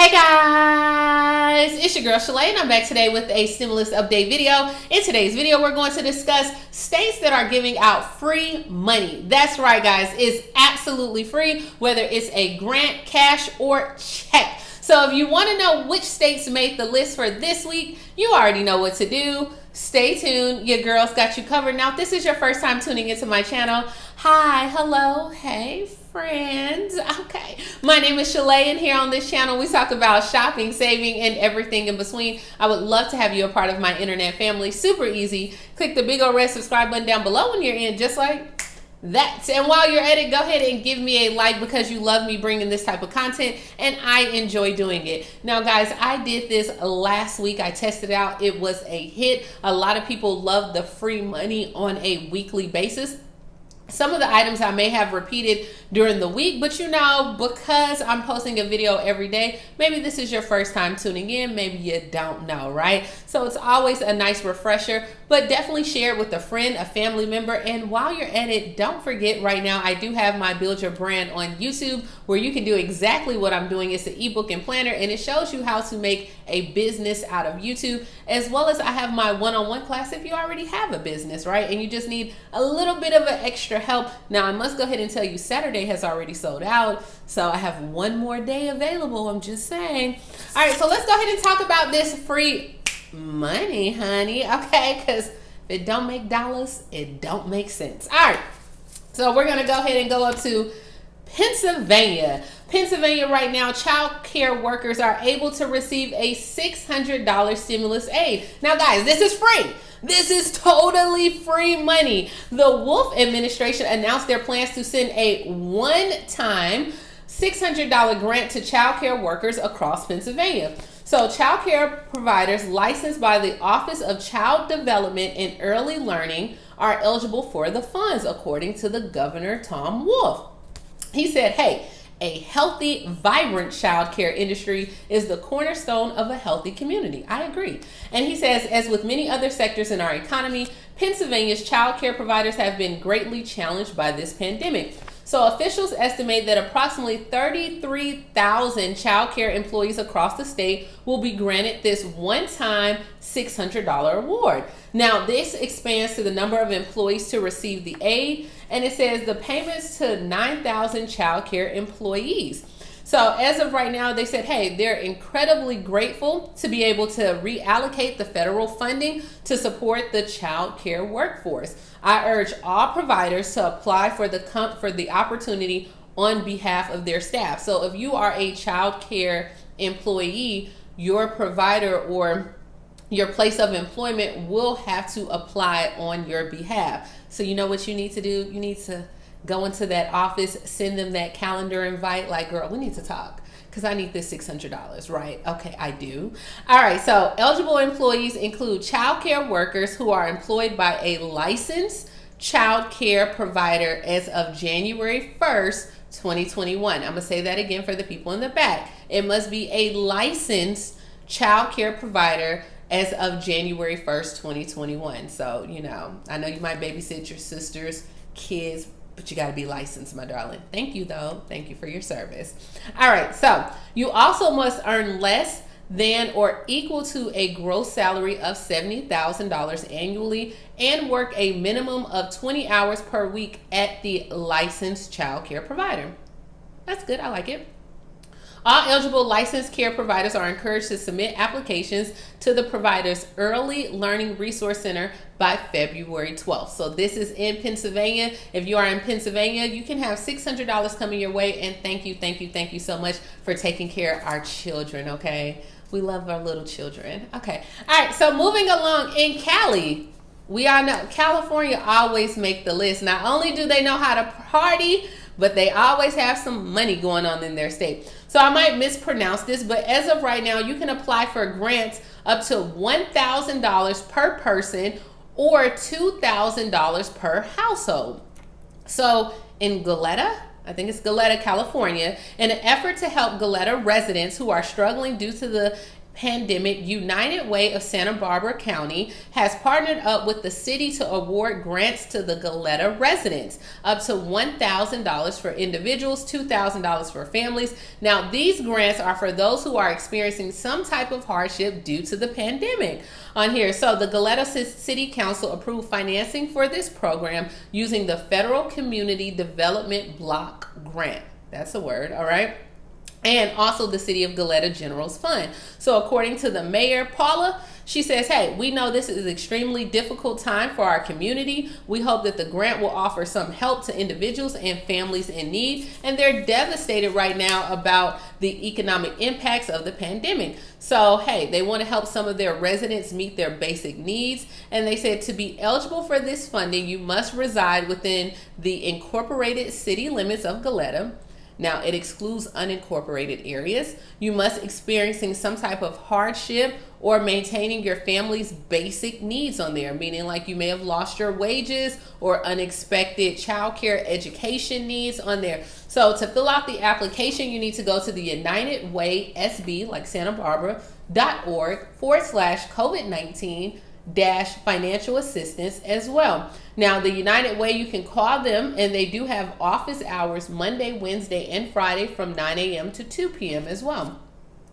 Hey guys, it's your girl Shalae and I'm back today with a stimulus update video. In today's video, we're going to discuss states that are giving out free money. That's right guys, it's absolutely free, whether it's a grant, cash, or check. So if you want to know which states made the list for this week, you already know what to do. Stay tuned, your girl's got you covered. Now, if this is your first time tuning into my channel, hi, hello, hey friends. Okay, my name is Shalae and here on this channel we talk about shopping, saving, and everything in between. I would love to have you a part of my internet family. Super easy. Click the big old red subscribe button down below when you're in, just like that. And while you're at it, go ahead and give me a like because you love me bringing this type of content and I enjoy doing it. Now guys, I did this last week. I tested it out. It was a hit. A lot of people love the free money on a weekly basis. Some of the items I may have repeated during the week, but you know, because I'm posting a video every day, maybe this is your first time tuning in, maybe you don't know, right? So it's always a nice refresher, but definitely share it with a friend, a family member. And while you're at it, don't forget right now, I do have my Build Your Brand on YouTube where you can do exactly what I'm doing. It's an ebook and planner and it shows you how to make a business out of YouTube, as well as I have my one-on-one class if you already have a business, right? And you just need a little bit of an extra help. Now I must go ahead and tell you Saturday has already sold out, so I have one more day available. I'm just saying. All right, so let's go ahead and talk about this free money, honey. Okay, because if it don't make dollars, it don't make sense. All right, so we're gonna go ahead and go up to Pennsylvania. Pennsylvania right now, child care workers are able to receive a $600 stimulus aid. Now guys, this is free. This is totally free money. The Wolf administration announced their plans to send a one-time $600 grant to child care workers across Pennsylvania. So child care providers licensed by the Office of Child Development and Early Learning are eligible for the funds, according to the governor, Tom Wolf. He said, hey, a healthy, vibrant child care industry is the cornerstone of a healthy community. I agree. And he says, as with many other sectors in our economy, Pennsylvania's child care providers have been greatly challenged by this pandemic. So officials estimate that approximately 33,000 child care employees across the state will be granted this one-time $600 award. Now, this expands to the number of employees to receive the aid, and it says the payments to 9,000 child care employees. So as of right now, they said, hey, they're incredibly grateful to be able to reallocate the federal funding to support the child care workforce. I urge all providers to apply for the opportunity on behalf of their staff. So if you are a child care employee, your provider or your place of employment will have to apply on your behalf. So you know what you need to do? You need to go into that office, send them that calendar invite, like, girl, we need to talk because I need this $600, right? Okay, I do. All right, so eligible employees include child care workers who are employed by a licensed child care provider as of January 1st, 2021. I'm gonna say that again for the people in the back. It must be a licensed child care provider as of January 1st, 2021. So, you know, I know you might babysit your sister's kids, but you got to be licensed, my darling. Thank you, though. Thank you for your service. All right. So you also must earn less than or equal to a gross salary of $70,000 annually and work a minimum of 20 hours per week at the licensed child care provider. That's good. I like it. All eligible licensed care providers are encouraged to submit applications to the provider's Early Learning Resource Center by February 12th. So this is in Pennsylvania. If you are in Pennsylvania, you can have $600 coming your way. And thank you so much for taking care of our children, okay? We love our little children. Okay. All right, so moving along in Cali, we all know California always make the list. Not only do they know how to party, but they always have some money going on in their state. So I might mispronounce this, but as of right now, you can apply for grants up to $1,000 per person or $2,000 per household. So in Goleta, I think it's Goleta, California, in an effort to help Goleta residents who are struggling due to the pandemic, United Way of Santa Barbara County has partnered up with the city to award grants to the Goleta residents, up to $1,000 for individuals, $2,000 for families. Now, these grants are for those who are experiencing some type of hardship due to the pandemic on here. So the Goleta City Council approved financing for this program using the Federal Community Development Block Grant. That's a word, all right? And also the City of Goleta General's Fund. So according to the mayor, Paula, she says, hey, we know this is an extremely difficult time for our community. We hope that the grant will offer some help to individuals and families in need. And they're devastated right now about the economic impacts of the pandemic. So, hey, they want to help some of their residents meet their basic needs. And they said to be eligible for this funding, you must reside within the incorporated city limits of Goleta. Now, it excludes unincorporated areas. You must experiencing some type of hardship or maintaining your family's basic needs on there, meaning like you may have lost your wages or unexpected childcare education needs on there. So to fill out the application, you need to go to the United Way SB, like Santa Barbara.org/COVID-19 financial assistance as well. Now, the United Way, you can call them, and they do have office hours Monday, Wednesday, and Friday from 9 a.m. to 2 p.m. as well.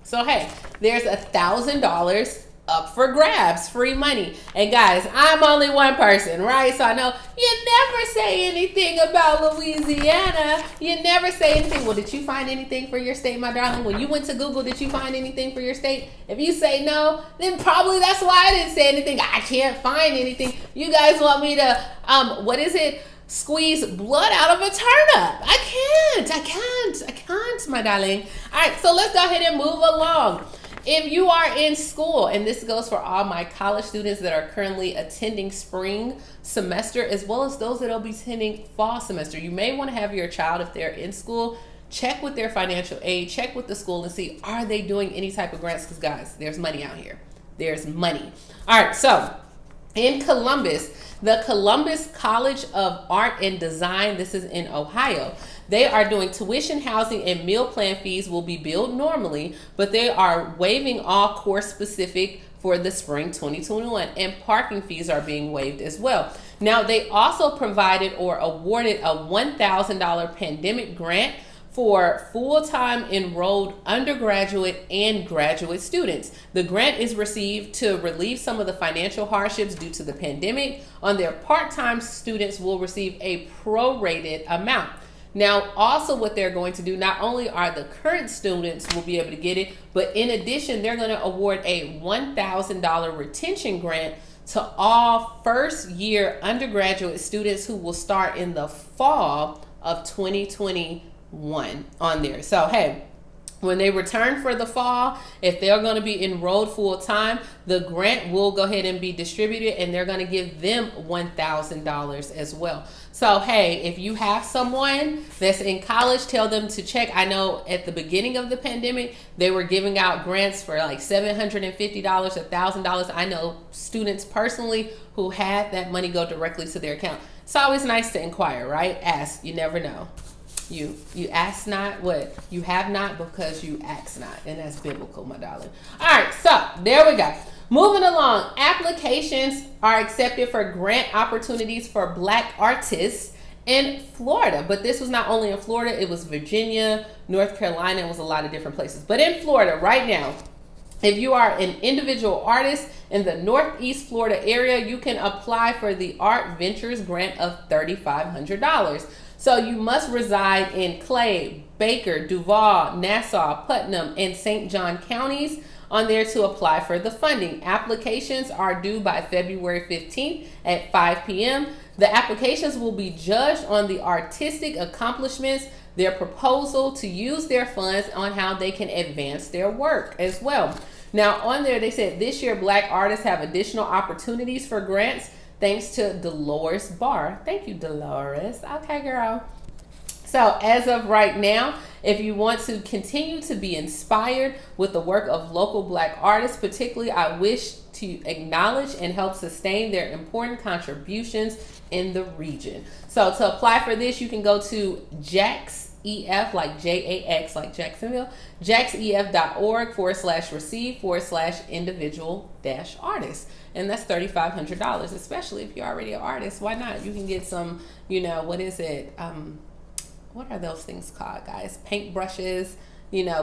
So, hey, there's $1,000 up for grabs, free money. And guys, I'm only one person, right? So I know you never say anything about Louisiana. You never say anything. Well, did you find anything for your state, my darling? When you went to Google, did you find anything for your state? If you say no, then probably that's why I didn't say anything. I can't find anything. You guys want me to, squeeze blood out of a turnip? I can't, my darling. All right, so let's go ahead and move along. If you are in school, and this goes for all my college students that are currently attending spring semester, as well as those that will be attending fall semester, you may want to have your child, if they're in school, check with their financial aid, check with the school and see, are they doing any type of grants? Because guys, there's money out here. There's money. All right, so in Columbus, the Columbus College of Art and Design, this is in Ohio, they are doing tuition, housing, and meal plan fees will be billed normally, but they are waiving all course-specific for the spring 2021, and parking fees are being waived as well. Now, they also provided or awarded a $1,000 pandemic grant for full-time enrolled undergraduate and graduate students. The grant is received to relieve some of the financial hardships due to the pandemic. On their part-time students will receive a prorated amount. Now, also what they're going to do, not only are the current students will be able to get it, but in addition, they're going to award a $1,000 retention grant to all first-year undergraduate students who will start in the fall of 2021 on there. So, hey, when they return for the fall, if they're going to be enrolled full time, the grant will go ahead and be distributed, and they're going to give them $1,000 as well. So, hey, if you have someone that's in college, tell them to check. I know at the beginning of the pandemic, they were giving out grants for like $750, $1,000. I know students personally who had that money go directly to their account. It's always nice to inquire, right? Ask. You never know. You ask not what you have not because you ask not, and that's biblical, my darling. All right, so there we go. Moving along, applications are accepted for grant opportunities for Black artists in Florida, but this was not only in Florida, it was Virginia, North Carolina, it was a lot of different places. But in Florida right now, if you are an individual artist in the Northeast Florida area, you can apply for the Art Ventures grant of $3,500. So you must reside in Clay, Baker, Duval, Nassau, Putnam, and St. John counties on there to apply for the funding. Applications are due by February 15th at 5 p.m. The applications will be judged on the artistic accomplishments, their proposal to use their funds on how they can advance their work as well. Now on there, they said this year Black artists have additional opportunities for grants thanks to Dolores Barr. Thank you, Dolores. Okay, girl. So as of right now, if you want to continue to be inspired with the work of local Black artists, particularly, I wish to acknowledge and help sustain their important contributions in the region. So to apply for this, you can go to Jax JAXEF, like JAX, like Jacksonville, jaxef.org/receive/individual-artist. And that's $3,500, especially if you're already an artist. Why not? You can get some, what is it? What are those things called, guys? Paint brushes,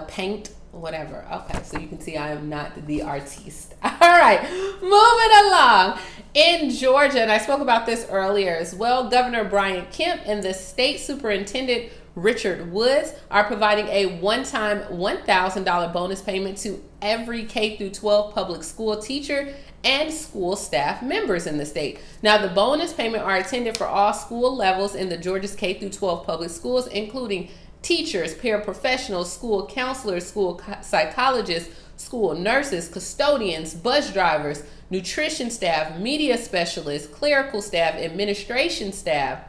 paint, whatever. Okay, so you can see I am not the artiste. All right, moving along. In Georgia, and I spoke about this earlier as well, Governor Brian Kemp and the state superintendent Richard Woods are providing a one-time $1,000 bonus payment to every K through 12 public school teacher and school staff members in the state. Now, the bonus payment are intended for all school levels in the Georgia's K through 12 public schools, including teachers, paraprofessionals, school counselors, school psychologists, school nurses, custodians, bus drivers, nutrition staff, media specialists, clerical staff, administration staff,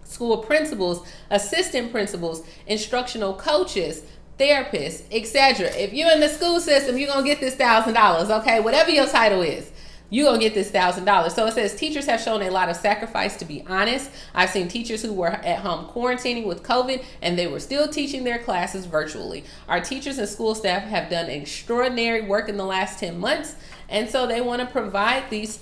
school principals, assistant principals, instructional coaches, therapists, etc. If you're in the school system, you're going to get this $1,000, okay? Whatever your title is, you're going to get this $1,000. So it says teachers have shown a lot of sacrifice, to be honest. I've seen teachers who were at home quarantining with COVID and they were still teaching their classes virtually. Our teachers and school staff have done extraordinary work in the last 10 months. And so they want to provide this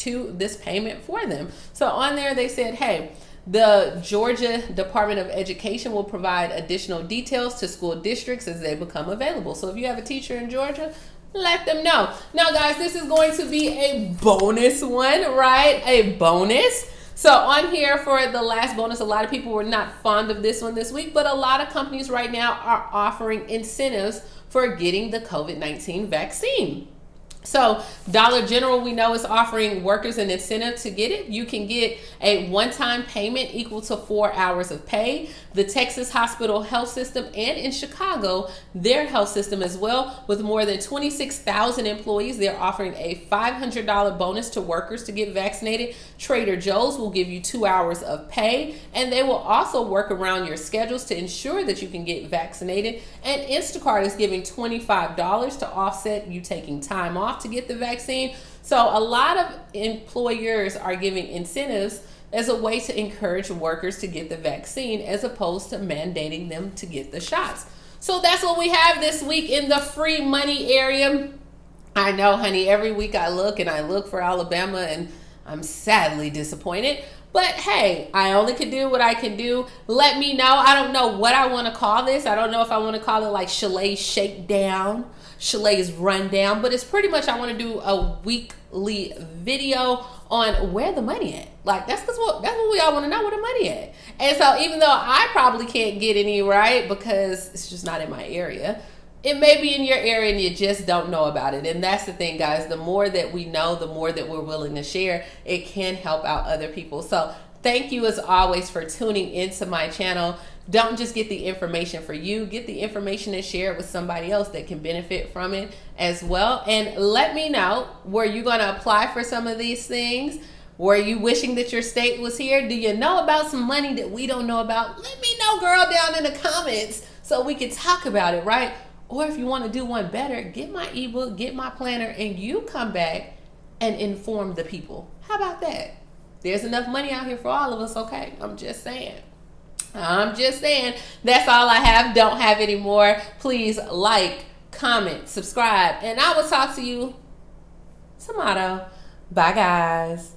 payment for them. So on there they said, hey, the Georgia Department of Education will provide additional details to school districts as they become available. So if you have a teacher in Georgia, let them know. Now, guys, this is going to be a bonus one, right? A bonus. So on here for the last bonus, a lot of people were not fond of this one this week, but a lot of companies right now are offering incentives for getting the COVID-19 vaccine. So Dollar General, we know, is offering workers an incentive to get it. You can get a one-time payment equal to 4 hours of pay. The Texas Hospital Health System, and in Chicago, their health system as well, with more than 26,000 employees, they're offering a $500 bonus to workers to get vaccinated. Trader Joe's will give you 2 hours of pay, and they will also work around your schedules to ensure that you can get vaccinated. And Instacart is giving $25 to offset you taking time off to get the vaccine. So a lot of employers are giving incentives as a way to encourage workers to get the vaccine as opposed to mandating them to get the shots. So that's what we have this week in the free money area. I know, honey, every week I look for Alabama and I'm sadly disappointed. But hey, I only can do what I can do. Let me know. I don't know what I want to call this. I don't know if I want to call it like Shalae's Shakedown, Shalae's Rundown, but it's pretty much I want to do a weekly video on where the money at. Like that's what we all want to know, where the money at. And so even though I probably can't get any right because it's just not in my area, it may be in your area and you just don't know about it. And that's the thing, guys. The more that we know, the more that we're willing to share, it can help out other people. So thank you as always for tuning into my channel. Don't just get the information for you. Get the information and share it with somebody else that can benefit from it as well. And let me know, were you going to apply for some of these things? Were you wishing that your state was here? Do you know about some money that we don't know about? Let me know, girl, down in the comments so we can talk about it, right? Or if you want to do one better, get my ebook, get my planner, and you come back and inform the people. How about that? There's enough money out here for all of us, okay? I'm just saying. That's all I have. Don't have any more. Please like, comment, subscribe, and I will talk to you tomorrow. Bye, guys.